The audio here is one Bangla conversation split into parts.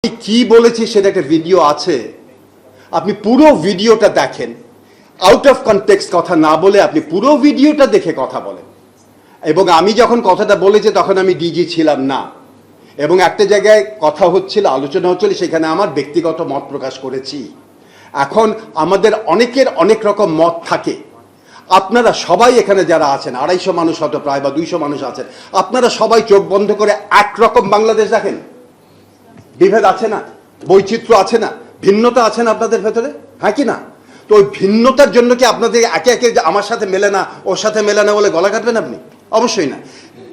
আমি কি বলেছি সেটা একটা ভিডিও আছে, আপনি পুরো ভিডিওটা দেখেন, আউট অফ কনটেক্সট কথা না বলে আপনি পুরো ভিডিওটা দেখে কথা বলেন। এবং আমি যখন কথাটা বলেছি তখন আমি ডিজি ছিলাম না, এবং একটা জায়গায় কথা হচ্ছিল, আলোচনা হচ্ছিল, সেখানে আমার ব্যক্তিগত মত প্রকাশ করেছি। এখন আমাদের অনেকের অনেক রকম মত থাকে। আপনারা সবাই এখানে যারা আছেন, 250 মানুষ হয়তো প্রায় বা 200 মানুষ আছেন, আপনারা সবাই চোখ বন্ধ করে একরকম বাংলাদেশ দেখেন। বিভেদ আছে না, বৈচিত্র্য আছে না, ভিন্নতা আছে না আপনাদের ভেতরে, হ্যাঁ কি না? তো ওই ভিন্নতার জন্য কি আপনাদের একে একে আমার সাথে মেলে না, ওর সাথে মেলে না বলে গলা কাটবেন আপনি? অবশ্যই না।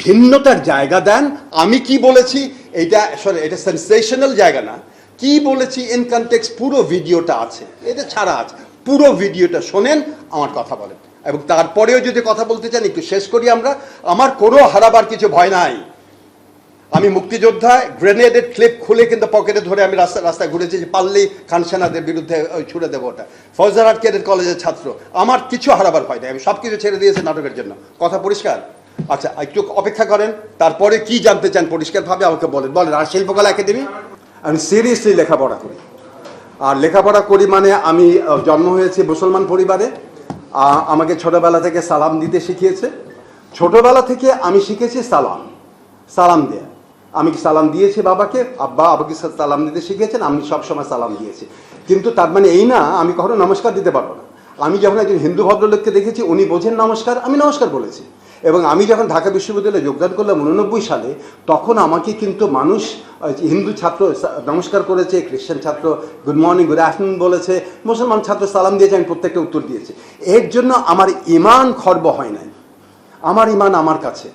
ভিন্নতার জায়গা দেন। আমি কি বলেছি এটা এটা সেন্সেশনাল জায়গা না, কি বলেছি ইন কনটেক্সট পুরো ভিডিওটা আছে, এটা ছাড়া আছে, পুরো ভিডিওটা শোনেন, আমার কথা বলেন। এবং তারপরেও যদি কথা বলতে চান একটু শেষ করি আমরা। আমার কোনো হারাবার কিছু ভয় নাই। আমি মুক্তিযোদ্ধা, গ্রেনেডের ক্লিপ খুলে কিন্তু পকেটে ধরে আমি রাস্তায় ঘুরেছি, যে পারলেই খান সেনাদের বিরুদ্ধে ছুড়ে দেবো ওটা। ফৌজদারহাট ক্যাডেট কলেজের ছাত্র, আমার কিছু হারাবার ভয় নাই, আমি সব কিছু ছেড়ে দিয়েছি নাটকের জন্য। কথা পরিষ্কার? আচ্ছা, একটু অপেক্ষা করেন, তারপরে কি জানতে চান পরিষ্কারভাবে আমাকে বলেন। আর শিল্পকলা একাডেমি আমি সিরিয়াসলি লেখাপড়া করি। আর লেখাপড়া করি মানে আমি জন্ম হয়েছি মুসলমান পরিবারে। আমাকে ছোটবেলা থেকে সালাম দিতে শিখিয়েছে। ছোটবেলা থেকে আমি শিখেছি সালাম দেয়া। আমি কি সালাম দিয়েছি বাবাকে, আব্বা আমাকে সালাম দিতে শিখিয়েছেন, আমি সবসময় সালাম দিয়েছি। কিন্তু তার মানে এই না আমি কখনো নমস্কার দিতে পারবো না। আমি যখন একজন হিন্দু ভদ্রলোককে দেখেছি, উনি বোঝেন নমস্কার, আমি নমস্কার বলেছি। এবং আমি যখন ঢাকা বিশ্ববিদ্যালয়ে যোগদান করলাম 89 সালে, তখন আমাকে কিন্তু মানুষ, হিন্দু ছাত্র নমস্কার করেছে, খ্রিস্টান ছাত্র গুড মর্নিং গুড আফটারনুন বলেছে, মুসলমান ছাত্র সালাম দিয়েছে, আমি প্রত্যেকটা উত্তর দিয়েছি। এর জন্য আমার ইমান খর্ব হয় নাই। আমার ইমান আমার কাছে।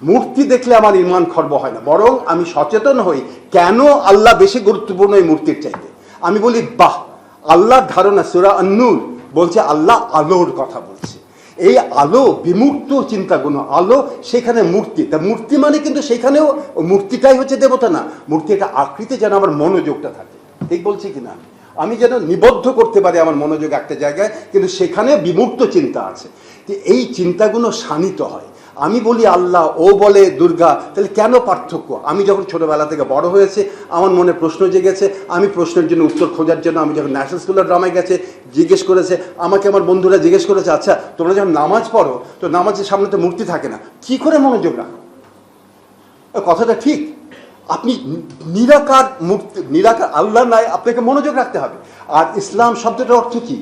মূর্তি দেখলে আমার ইমান খর্ব হয় না, বরং আমি সচেতন হই কেন আল্লাহ বেশি গুরুত্বপূর্ণ এই মূর্তির চাইতে। আমি বলি বাহ, আল্লাহর ধারণা সূরা আন-নূর বলছে আল্লাহ আলোর কথা বলছে। এই আলো বিমূর্ত চিন্তাগুলো, আলো, সেখানে মূর্তি। তা মূর্তি মানে কিন্তু সেখানেও মূর্তিটাই হচ্ছে দেবতা না, মূর্তি একটা আকৃতি, যেন আমার মনোযোগটা থাকে। ঠিক বলছি কিনা? আমি যেন নিবদ্ধ করতে পারি আমার মনোযোগ একটা জায়গায়, কিন্তু সেখানে বিমূর্ত চিন্তা আছে, যে এই চিন্তাগুলো শানিত হয়। আমি বলি আল্লাহ, ও বলে দুর্গা, তাহলে কেন পার্থক্য? আমি যখন ছোটবেলা থেকে বড় হয়েছে, আমার মনে প্রশ্ন জেগেছে, আমি প্রশ্নের জন্য উত্তর খোঁজার জন্য আমি যখন ন্যাশনাল স্কুল অফ ড্রামায় গেছে, জিজ্ঞেস করেছে আমাকে, আমার বন্ধুরা জিজ্ঞেস করেছে, আচ্ছা তোমরা যখন নামাজ পড়ো তো নামাজের সামনে তো মূর্তি থাকে না, কি করে মনোযোগ রাখো? কথাটা ঠিক। আপনি নিরাকার মূর্তি, নিরাকার আল্লাহ নাই, আপনাকে মনোযোগ রাখতে হবে। আর ইসলাম শব্দটার অর্থ কি?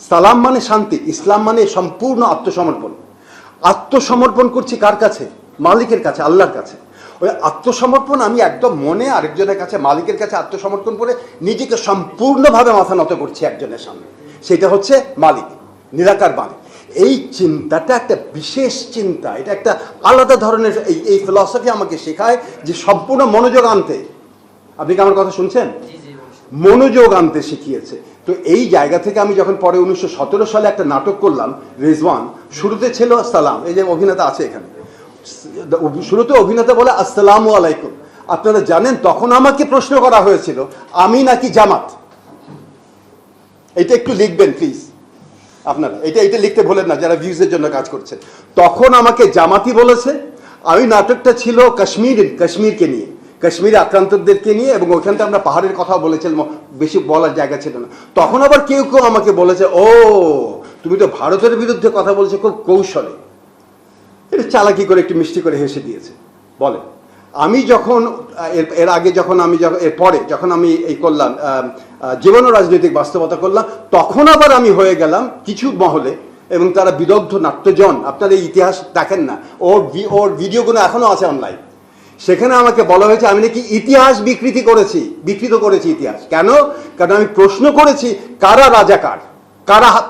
সালাম মানে শান্তি, ইসলাম মানে সম্পূর্ণ আত্মসমর্পণ। আত্মসমর্পণ করছি কার কাছে? মালিকের কাছে, আল্লাহর কাছে। ওই আত্মসমর্পণ আমি একদম মনে আরেকজনের কাছে, মালিকের কাছে আত্মসমর্পণ করে নিজেকে সম্পূর্ণভাবে মাথা নত করছি একজনের সামনে, সেটা হচ্ছে মালিক, নিরাকার মালিক। এই চিন্তাটা একটা বিশেষ চিন্তা, এটা একটা আলাদা ধরনের। এই ফিলসফি আমাকে শেখায় যে সম্পূর্ণ মনোযোগ আনতে। আপনি কি আমার কথা শুনছেন? মনোযোগ আনতে শিখিয়েছে। তো এই জায়গা থেকে আমি যখন পরে 1917 সালে একটা নাটক করলাম রিজওয়ান, শুরুতে ছিল সালাম, এই যে অভিনেতা আছে এখানে, শুরুতে অভিনেতা বলে আসসালামু আলাইকুম। আপনারা জানেন তখন আমাকে প্রশ্ন করা হয়েছিল আমি নাকি জামাত। এটা একটু লিখবেন প্লিজ আপনারা, এটা লিখতে ভুলেন না যারা ভিউজের জন্য কাজ করছেন। তখন আমাকে জামাতি বলেছে। আমি নাটকটা ছিল কাশ্মীরকে নিয়ে, কাশ্মীরে আক্রান্তদেরকে নিয়ে, এবং ওইখানটা আমরা পাহাড়ের কথা বলেছিলাম, বেশি বলার জায়গা ছিল না। তখন আবার কেউ কেউ আমাকে বলেছে, ও তুমি তো ভারতের বিরুদ্ধে কথা বলছো খুব কৌশলে। এটা চালাকি করে একটু মিষ্টি করে হেসে দিয়েছে। বলে আমি যখন এর আগে যখন আমি এরপরে যখন আমি এই করলাম জীবন ও রাজনৈতিক বাস্তবতা করলাম, তখন আবার আমি হয়ে গেলাম কিছু মহলে, এবং তারা বিদগ্ধ নাট্যজন। আপনারা এই ইতিহাস দেখেন না, ওর ভিডিওগুলো এখনো আছে অনলাইন। সেখানে আমাকে বলা হয়েছে আমি নাকি ইতিহাস বিকৃত করেছি ইতিহাস। কেন? কারণ আমি প্রশ্ন করেছি কারা রাজাকার,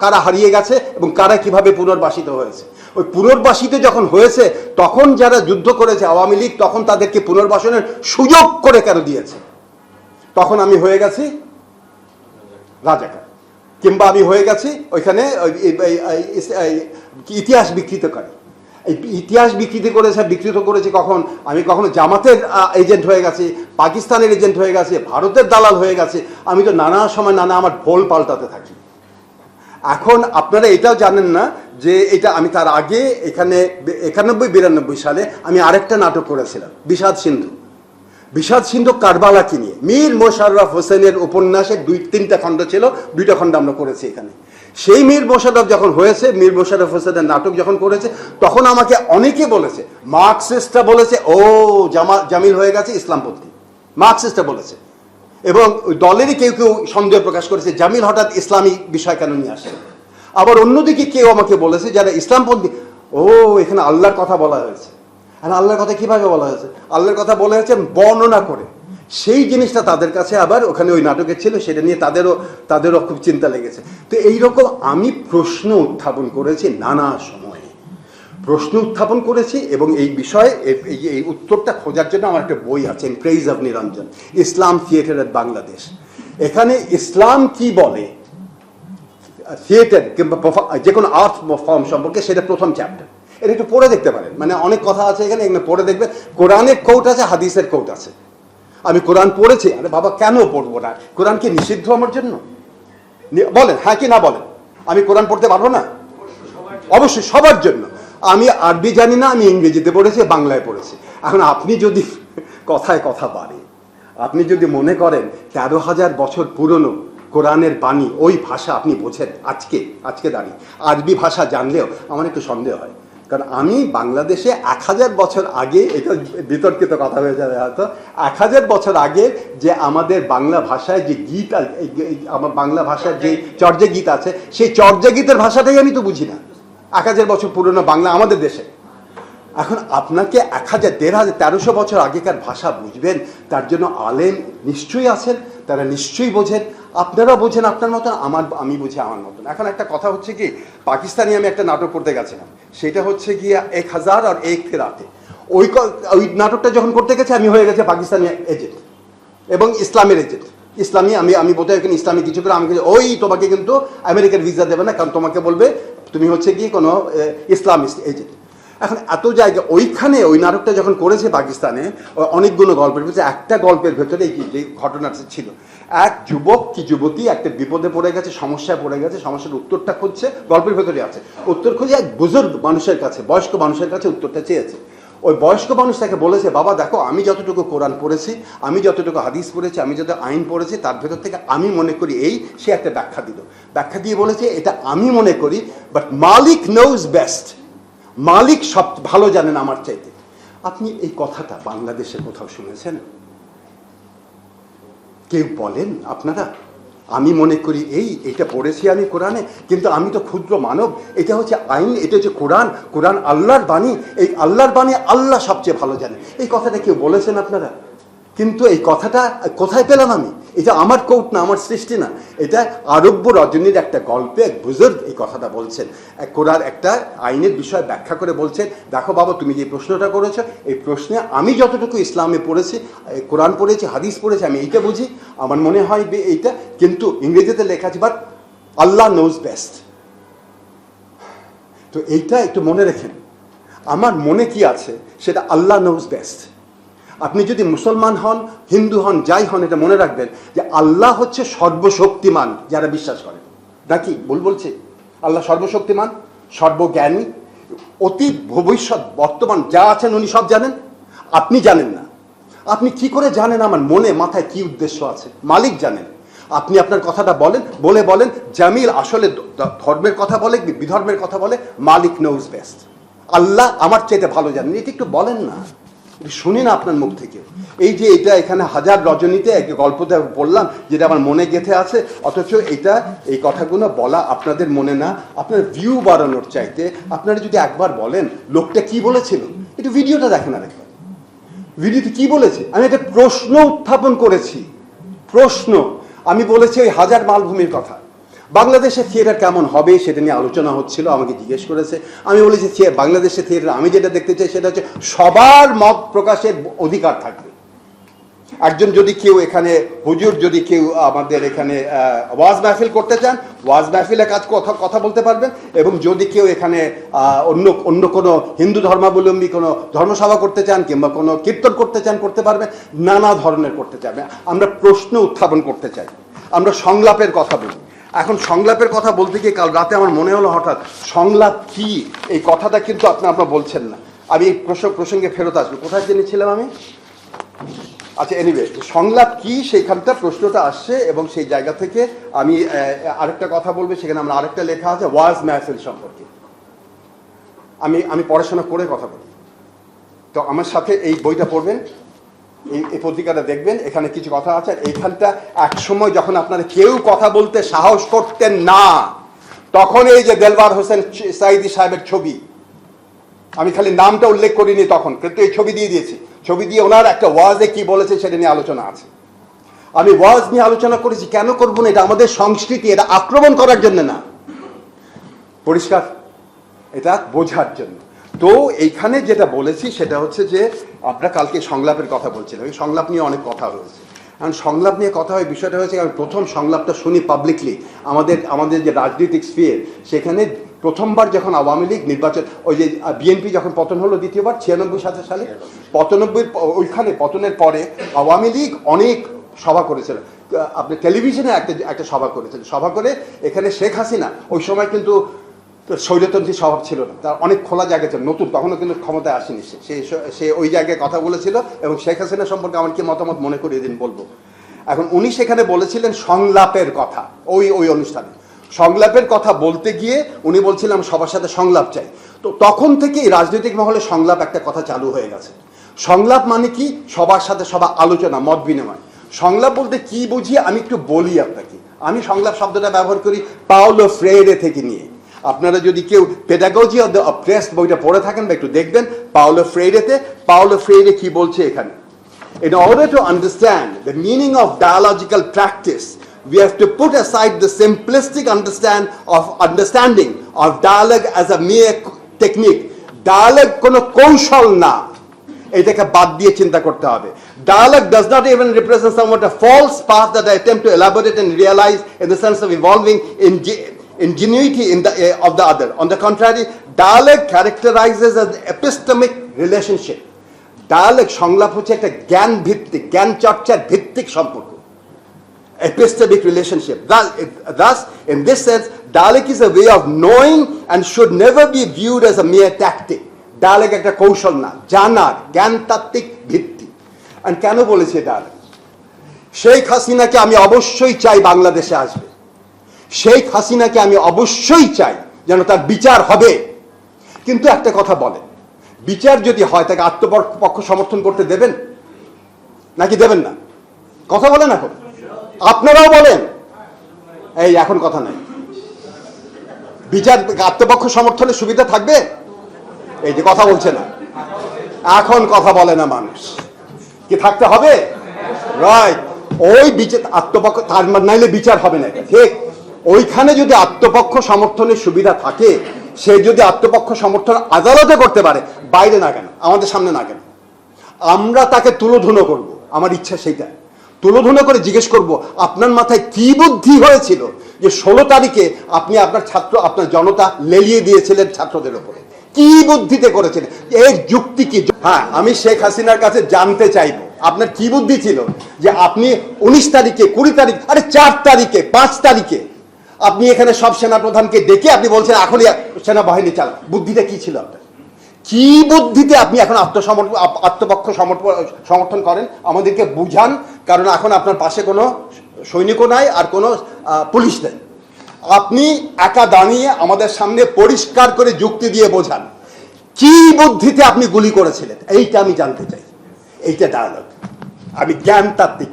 কারা হারিয়ে গেছে, এবং কারা কিভাবে পুনর্বাসিত হয়েছে। ওই পুনর্বাসিত যখন হয়েছে, তখন যারা যুদ্ধ করেছে আওয়ামী লীগ, তখন তাদেরকে পুনর্বাসনের সুযোগ করে কেন দিয়েছে? তখন আমি হয়ে গেছি রাজাকার, কিংবা আমি হয়ে গেছি ওইখানে ইতিহাস বিকৃতকারী। এই ইতিহাস বিকৃত করেছে কখন? আমি কখনো জামাতের এজেন্ট হয়ে গেছি, পাকিস্তানের এজেন্ট হয়ে গেছে, ভারতের দালাল হয়ে গেছে। আমি তো নানা সময় আমার ভোল পাল্টাতে থাকি। এখন আপনারা এটাও জানেন না যে এটা আমি তার আগে এখানে 91-92 সালে আমি আরেকটা নাটক করেছিলাম, বিষাদ সিন্ধু। বিষাদ সিন্ধু কারবালাকে নিয়ে মীর মোশাররফ হোসেনের উপন্যাসের 2-3টা খণ্ড ছিল, 2টা খণ্ড আমরা করেছি এখানে। সেই মীর মোশাররফ যখন হয়েছে, মীর মোশাররফ হোসেনের নাটক যখন করেছে, তখন আমাকে অনেকে বলেছে, মার্কসিস্টরা বলেছে ও জামিল হয়ে গেছে ইসলামপন্থী, মার্কসিস্টরা বলেছে। এবং দলেরই কেউ কেউ সন্দেহ প্রকাশ করেছে জামিল হঠাৎ ইসলামী বিষয় কেন নিয়ে আসে। আবার অন্যদিকে কেউ আমাকে বলেছে যারা ইসলামপন্থী, ও এখানে আল্লাহর কথা বলা হয়েছে। আর আল্লাহর কথা কিভাবে বলা হয়েছে? আল্লাহর কথা বলা হয়েছে বর্ণনা করে। সেই জিনিসটা তাদের কাছে আবার ওখানে ওই নাটকের ছিল, সেটা নিয়ে তাদেরও খুব চিন্তা লেগেছে। তো এইরকম আমি প্রশ্ন উত্থাপন করেছি, নানা সময়ে প্রশ্ন উত্থাপন করেছি, এবং এই বিষয়ে এই উত্তরটা খোঁজার জন্য আমার একটা বই আছে, প্রেইজ অফ নিরঞ্জন, ইসলাম থিয়েটার এট বাংলাদেশ। এখানে ইসলাম কি বলে থিয়েটার কিংবা যে কোনো আর্ট ফর্ম সম্পর্কে, সেটা প্রথম চ্যাপ্টার। এটা একটু পড়ে দেখতে পারেন, মানে অনেক কথা আছে এখানে, এখানে পড়ে দেখবেন। কোরআনের কোট আছে, হাদিসের কোট আছে। আমি কোরআন পড়েছি, আরে বাবা কেন পড়বো না? কোরআন কি নিষিদ্ধ আমার জন্য? বলেন হ্যাঁ কি না বলেন। আমি কোরআন পড়তে পারবো না? অবশ্যই সবার জন্য। আমি আরবি জানি না, আমি ইংরেজিতে পড়েছি, বাংলায় পড়েছি। এখন আপনি যদি কথায় কথা বাড়ে, আপনি যদি মনে করেন 13,000 বছর পুরনো কোরআনের বাণী, ওই ভাষা আপনি বোঝেন আজকে দাঁড়িয়ে, আরবি ভাষা জানলেও আমার একটু সন্দেহ হয়। কারণ আমি বাংলাদেশে 1000 বছর আগে, এটা বিতর্কিত কথা হয়ে যাবে হয়তো, 1000 বছর আগে যে আমাদের বাংলা ভাষায় যে গীত, আমার বাংলা ভাষার যে চর্যা গীত আছে, সেই চর্যা গীতের ভাষাটাই আমি তো বুঝি না। 1000 বছর পুরনো বাংলা আমাদের দেশে। এখন আপনাকে 1000, 1500, 1300 বছর আগেকার ভাষা বুঝবেন, তার জন্য আলেম নিশ্চয়ই আছেন, তারা নিশ্চয়ই বোঝেন। আপনারা বোঝেন আপনার মতন, আমি বুঝি আমার মতন। এখন একটা কথা হচ্ছে কি, পাকিস্তানি আমি একটা নাটক করতে গেছিলাম, সেটা হচ্ছে গিয়ে 1000 আর 1 রাতে। ওই নাটকটা যখন করতে গেছে, আমি হয়ে গেছে পাকিস্তানি এজেন্ট এবং ইসলামের এজেন্ট। ইসলামী আমি বোধহয় এখানে ইসলামী কিছু করে আমাকে ওই তোমাকে কিন্তু আমেরিকার ভিসা দেবে না, কারণ তোমাকে বলবে তুমি হচ্ছে কি কোনো ইসলামিস্ট এজেন্ট। এখন এত জায়গা, ওইখানে ওই নাটকটা যখন করেছে পাকিস্তানে, অনেকগুলো গল্পের ভিতরে একটা গল্পের ভেতরে যে ঘটনাটা ছিল, এক যুবক কি যুবতী একটা বিপদে পড়ে গেছে, সমস্যায় পড়ে গেছে, সমস্যার উত্তরটা খুঁজছে, গল্পের ভেতরে আছে। উত্তর খুঁজে এক বুজুর্গ মানুষের কাছে, বয়স্ক মানুষের কাছে উত্তরটা চেয়েছে। ওই বয়স্ক মানুষ তাকে বলেছে, বাবা দেখো, আমি যতটুকু কোরআন পড়েছি, আমি যতটুকু হাদিস পড়েছি, আমি যত আইন পড়েছি, তার ভেতর থেকে আমি মনে করি এই। সে একটা ব্যাখ্যা দিল, ব্যাখ্যা দিয়ে বলেছে এটা আমি মনে করি, বাট মালিক নোজ বেস্ট, মালিক সব ভালো জানেন আমার চাইতে। আপনি এই কথাটা বাংলাদেশে কোথাও শুনেছেন? কেউ বলেন আপনারা? আমি মনে করি এইটা পড়েছি আমি কোরআনে, কিন্তু আমি তো ক্ষুদ্র মানব, এটা হচ্ছে আইন, এটা হচ্ছে কোরআন আল্লাহর বাণী, এই আল্লাহর বাণী আল্লাহ সবচেয়ে ভালো জানে। এই কথাটা কেউ বলেছেন আপনারা? কিন্তু এই কথাটা কোথায় পেলাম আমি? এটা আমার কোট না, আমার সৃষ্টি না, এটা আরব্য রজনীর একটা গল্পে এক বুজুর্গ এই কথাটা বলছেন। কোরআন একটা আইনের বিষয় ব্যাখ্যা করে বলছেন, দেখো বাবা, তুমি যে প্রশ্নটা করেছো, এই প্রশ্নে আমি যতটুকু ইসলামে পড়েছি, কোরআন পড়েছি, হাদিস পড়েছি, আমি এইটা বুঝি, আমার মনে হয় এইটা। কিন্তু ইংরেজিতে লেখা আছে বাট আল্লাহ নোজ বেস্ট। তো এইটা একটু মনে রেখেন, আমার মনে কি আছে সেটা আল্লাহ নোজ বেস্ট। আপনি যদি মুসলমান হন, হিন্দু হন, যাই হন, এটা মনে রাখবেন যে আল্লাহ হচ্ছে সর্বশক্তিমান, যারা বিশ্বাস করেন। নাকি ভুল বলছে? আল্লাহ সর্বশক্তিমান, সর্বজ্ঞানী, অতীত ভবিষ্যৎ বর্তমান যা আছেন উনি সব জানেন, আপনি জানেন না। আপনি কি করে জানেন আমার মনে মাথায় কি উদ্দেশ্য আছে? মালিক জানেন। আপনি আপনার কথাটা বলেন জামিল আসলে ধর্মের কথা বলে, বিধর্মের কথা বলে, মালিক নোজ বেস্ট, আল্লাহ আমার চাইতে ভালো জানেন। এটা একটু বলেন না, শুনি না আপনার মুখ থেকে। এই যে এটা এখানে হাজার রজনীতে একটা গল্পটা বললাম, যেটা আমার মনে গেঁথে আছে, অথচ এই কথাগুলো বলা আপনাদের মনে না, আপনার ভিউ বাড়ানোর চাইতে আপনারা যদি একবার বলেন লোকটা কি বলেছিল, একটু ভিডিওটা দেখেন আর একবার, ভিডিওতে কি বলেছে। আমি একটা প্রশ্ন উত্থাপন করেছি, প্রশ্ন। আমি বলেছি ওই হাজার মালভূমির কথা, বাংলাদেশের থিয়েটার কেমন হবে সেটা নিয়ে আলোচনা হচ্ছিল, আমাকে জিজ্ঞেস করেছে। আমি বলেছি বাংলাদেশের থিয়েটার আমি যেটা দেখতে চাই সেটা হচ্ছে সবার মত প্রকাশের অধিকার থাকবে। একজন যদি কেউ এখানে হুজুর, যদি কেউ আমাদের এখানে ওয়াজ মাহফিল করতে চান, ওয়াজ মাহফিলে কথা বলতে পারবেন, এবং যদি কেউ এখানে অন্য কোনো হিন্দু ধর্মাবলম্বী কোনো ধর্মসভা করতে চান কিংবা কোনো কীর্তন করতে চান, করতে পারবেন, নানা ধরনের করতে চাইবেন। আমরা প্রশ্ন উত্থাপন করতে চাই, আমরা সংলাপের কথা বলি। এখন সংলাপের কথা বলতে গিয়ে কাল রাতে আমার মনে হলো হঠাৎ, সংলাপ কি, এই কথাটা কিন্তু আপনারা বলছেন না। আমি এই প্রসঙ্গে ফেরত আসবো। কোথায় জেনেছিলাম আমি? আচ্ছা, এনিওয়ে, সংলাপ কি সেইখানটা প্রশ্নটা আসছে, এবং সেই জায়গা থেকে আমি আরেকটা কথা বলবো। সেখানে আমরা আরেকটা লেখা আছে ওয়াজ মাহফিল সম্পর্কে। আমি পড়াশোনা করে কথা বলি, তো আমার সাথে এই বইটা পড়বেন, এই পত্রিকাটা দেখবেন, এখানে কিছু কথা আছে। এইখানটা এক সময় যখন আপনারা কেউ কথা বলতে সাহস করতেন না, তখন এই যে দেলওয়ার হোসেন সাইদি সাহেবের ছবি, আমি খালি নামটা উল্লেখ করিনি তখন, কিন্তু এই ছবি দিয়ে দিয়েছি। ছবি দিয়ে ওনার একটা ওয়াজে কি বলেছে সেটা নিয়ে আলোচনা আছে। আমি ওয়াজ নিয়ে আলোচনা করেছি, কেন করবো না? এটা আমাদের সংস্কৃতি, এটা আক্রমণ করার জন্য না, পরিষ্কার, এটা বোঝার জন্য। তো এইখানে যেটা বলেছি সেটা হচ্ছে যে আমরা কালকে সংলাপের কথা বলছিলাম, এই সংলাপ নিয়ে অনেক কথা হয়েছে। কারণ সংলাপ নিয়ে কথা হয়, বিষয়টা হয়েছে আমি প্রথম সংলাপটা শুনি পাবলিকলি আমাদের যে রাজনৈতিক স্ফিয়ার, সেখানে প্রথমবার যখন আওয়ামী লীগ নির্বাচন, ওই যে বিএনপি যখন পতন হলো দ্বিতীয়বার 96 সালে, ওইখানে পতনের পরে আওয়ামী লীগ অনেক সভা করেছিল। আপনি টেলিভিশনে একটা সভা করেছিল, সভা করে এখানে শেখ হাসিনা, ওই সময় কিন্তু স্বৈরতন্ত্রী স্বভাব ছিল না, তার অনেক খোলা জায়গা ছিল, নতুন, তখনও কিন্তু ক্ষমতায় আসেনি সে ওই জায়গায় কথা বলেছিল। এবং শেখ হাসিনা সম্পর্কে আমার কি মতামত মনে করিয়ে দিন বলবো। এখন উনি সেখানে বলেছিলেন সংলাপের কথা, ওই অনুষ্ঠানে সংলাপের কথা বলতে গিয়ে উনি বলছিলেন সবার সাথে সংলাপ চাই। তো তখন থেকেই রাজনৈতিক মহলে সংলাপ একটা কথা চালু হয়ে গেছে। সংলাপ মানে কি? সবার সাথে সবার আলোচনা, মত বিনিময়। সংলাপ বলতে কি বুঝি আমি একটু বলি আপনাকে। আমি সংলাপ শব্দটা ব্যবহার করি পাওলো ফ্রেইরে থেকে নিয়ে। আপনারা যদি কেউ পেডাগজি অফ দ্য অপ্রেসড বইটা পড়ে থাকেন বা একটু দেখবেন, পাওলো ফ্রেইরে কি বলছে এখানে। In order to understand the meaning of dialogical practice, we have to put aside the simplistic understanding of dialogue as a mere technique. Dialogue কোনো কৌশল না, এটাকে বাদ দিয়ে চিন্তা করতে হবে। Dialogue does not even represent somewhat a false path that I attempt to elaborate and realize in the sense of evolving ingenuity of the other. On the contrary, dialogue characterizes as epistemic relationship. Dialogue, সংলাপ হচ্ছে একটা জ্ঞান ভিত্তিক, জ্ঞান চর্চার ভিত্তিক সম্পর্ক, epistemic relationship. Thus, in this sense, dialogue is a way of knowing and should never be viewed as a mere tactic. Dialogue একটা কৌশল না, জানার জ্ঞানতাত্ত্বিক ভিত্তি। আর কেন বলেছে ডায়ালগ? শেখ হাসিনাকে আমি অবশ্যই চাই বাংলাদেশে আসবে, শেখ হাসিনাকে আমি অবশ্যই চাই যেন তার বিচার হবে। কিন্তু একটা কথা বলেন, বিচার যদি হয় তাকে আত্মপক্ষ সমর্থন করতে দেবেন নাকি দেবেন না? কথা বলেন, এখন আপনারাও বলেন। এই এখন কথা নাই, বিচার আত্মপক্ষ সমর্থনের সুবিধা থাকবে? এই যে কথা বলছে না, এখন কথা বলে না মানুষ, কি থাকতে হবে? রাইট, ওই বিচার আত্মপক্ষ, তার নাইলে বিচার হবে না, এটা ঠিক। ওইখানে যদি আত্মপক্ষ সমর্থনের সুবিধা থাকে, সে যদি আত্মপক্ষ সমর্থন আদালতে করতে পারে, বাইরে না কেন, আমাদের সামনে না কেন? আমরা তাকে তুলোধুনো করব, আমার ইচ্ছা সেইটা। তুলোধুনো করে জিজ্ঞেস করব, আপনার মাথায় কি বুদ্ধি হয়েছিল যে 16 তারিখে আপনি আপনার জনতা লেলিয়ে দিয়েছিলেন ছাত্রদের উপরে? কি বুদ্ধিতে করেছিলেন? এর যুক্তি কি? হ্যাঁ, আমি শেখ হাসিনার কাছে জানতে চাইবো আপনার কি বুদ্ধি ছিল যে আপনি 19 তারিখে, 20 তারিখ, আরে 4 তারিখে, 5 তারিখে আপনি এখানে সব সেনাপ্রধানকে ডেকে আপনি বলছেন এখনই সেনাবাহিনী চালান। বুদ্ধিটা কি ছিল আপনার? কি বুদ্ধিতে আপনি এখন আত্মপক্ষ সমর্থন করেন? আমাদেরকে বুঝান, কারণ এখন আপনার পাশে কোনো সৈনিকও নাই আর কোনো পুলিশ নেই। আপনি একা দাঁড়িয়ে আমাদের সামনে পরিষ্কার করে যুক্তি দিয়ে বোঝান কি বুদ্ধিতে আপনি গুলি করেছিলেন। এইটা আমি জানতে চাই, এইটা ডায়ালগ। আমি জ্ঞানতাত্ত্বিক,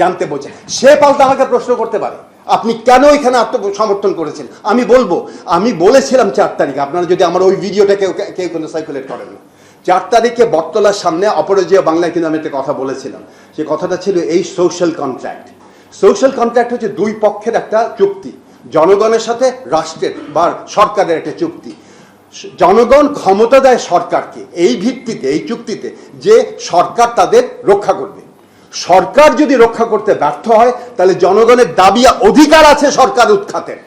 জানতে বোঝে। সে পাল্টা আমাকে প্রশ্ন করতে পারে আপনি কেন এখানে আত্মসমর্থন করেছেন। আমি বলবো, আমি বলেছিলাম 4 তারিখে, আপনারা যদি আমার ওই ভিডিওটা কেউ কোনো সার্কুলেট করেন না, 4 তারিখে বটতলার সামনে অপরাজেয় বাংলায় কিন্তু আমি একটা কথা বলেছিলাম। সে কথাটা ছিল এই সোশ্যাল কন্ট্রাক্ট। সোশ্যাল কন্ট্রাক্ট হচ্ছে দুই পক্ষের একটা চুক্তি, জনগণের সাথে রাষ্ট্রের বা সরকারের একটা চুক্তি। জনগণ ক্ষমতা দেয় সরকারকে এই ভিত্তিতে, এই চুক্তিতে, যে সরকার তাদের রক্ষা করবে। সরকার যদি রক্ষা করতে ব্যর্থ হয়, তাহলে জনগণের দাবি অধিকার আছে সরকার উৎখাতের।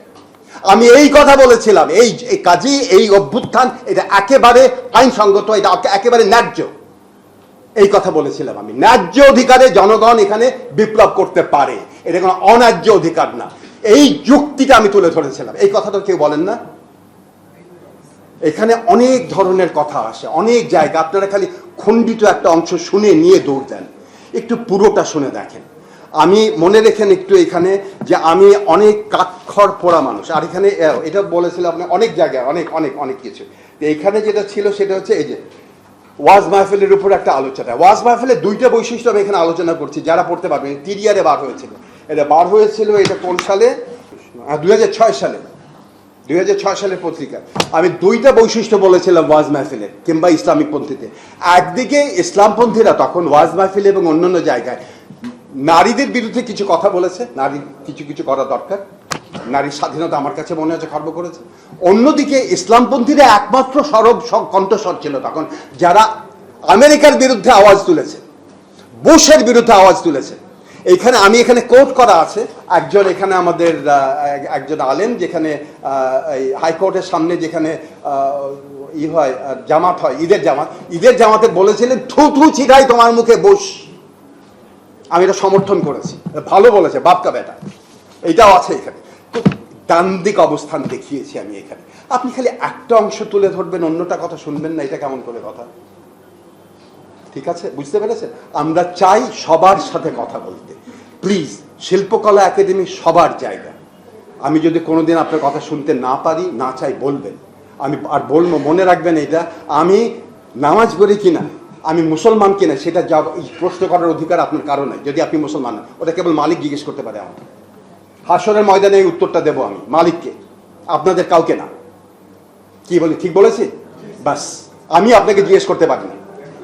আমি এই কথা বলেছিলাম। এই কাজী, এই অভ্যুত্থান, এটা একেবারে আইনসঙ্গত, এটা একেবারে ন্যায্য। এই কথা বলেছিলাম আমি। ন্যায্য অধিকারে জনগণ এখানে বিপ্লব করতে পারে, এটা কোনো অন্যায্য অধিকার না। এই যুক্তিটা আমি তুলে ধরেছিলাম। এই কথাটা কেউ বলেন না। এখানে অনেক ধরনের কথা আসে, অনেক জায়গা। আপনারা খালি খণ্ডিত একটা অংশ শুনে নিয়ে দৌড় দেন। একটু পুরোটা শুনে দেখেন। আমি মনে রেখেন একটু এখানে যে আমি অনেক কাঠখড় পোড়া মানুষ, আর এখানে এটা বলেছিল আপনি অনেক জায়গায় অনেক অনেক অনেক কিছু। তো এখানে যেটা ছিল সেটা হচ্ছে এই যে ওয়াজ মাহফিলের উপর একটা আলোচনা। ওয়াজ মাহফিলের দুইটা বৈশিষ্ট্য আমি এখানে আলোচনা করছি, যারা পড়তে পারবেন। টিডিআরে বার হয়েছিল, এটা বার হয়েছিল এটা কোন সালে? 2006 সালে, 2006 সালের পত্রিকা। আমি দুইটা বৈশিষ্ট্য বলেছিলাম ওয়াজ মাহফিলের কিংবা ইসলামিক পন্থীতে। একদিকে ইসলামপন্থীরা তখন ওয়াজ মাহফিল এবং অন্যান্য জায়গায় নারীদের বিরুদ্ধে কিছু কথা বলেছে, নারী কিছু কিছু করা দরকার, নারীর স্বাধীনতা আমার কাছে মনে হচ্ছে খর্ব করেছে। অন্যদিকে ইসলামপন্থীরা একমাত্র সরব কণ্ঠস্বর ছিল তখন, যারা আমেরিকার বিরুদ্ধে আওয়াজ তুলেছে, বুশের বিরুদ্ধে আওয়াজ তুলেছে। এখানে আমি এখানে কোট করা আছে একজন, এখানে আমাদের একজন আলেম, যেখানে হাইকোর্টের সামনে যেখানে ই হয় জামাত হয়, ঈদের জামাতে বলেছিলেন থু থু ছিটাই তোমার মুখে বস। আমি এটা সমর্থন করেছি, ভালো বলেছে বাপকা বেটা, এটাও আছে এখানে। খুব দান্দিক অবস্থান দেখিয়েছি আমি এখানে। আপনি খালি একটা অংশ তুলে ধরবেন, অন্যটা কথা শুনবেন না, এটা কেমন করে কথা? ঠিক আছে, বুঝতে পেরেছেন? আমরা চাই সবার সাথে কথা বলতে। প্লিজ, শিল্পকলা একাডেমি সবার জায়গা। আমি যদি কোনোদিন আপনার কথা শুনতে না পারি, না চাই, বলবেন। আমি আর বলবো, মনে রাখবেন এটা, আমি নামাজ পড়ি কিনা, আমি মুসলমান কিনা, সেটা যা প্রশ্ন করার অধিকার আপনার কারো নাই যদি আপনি মুসলমান না। ওটা কেবল মালিক জিজ্ঞেস করতে পারে আমাকে। হাসরের ময়দানে এই উত্তরটা দেবো আমি মালিককে, আপনাদের কাউকে না। কি বলি, ঠিক বলেছি? বাস, আমি আপনাকে জিজ্ঞেস করতে পারি না।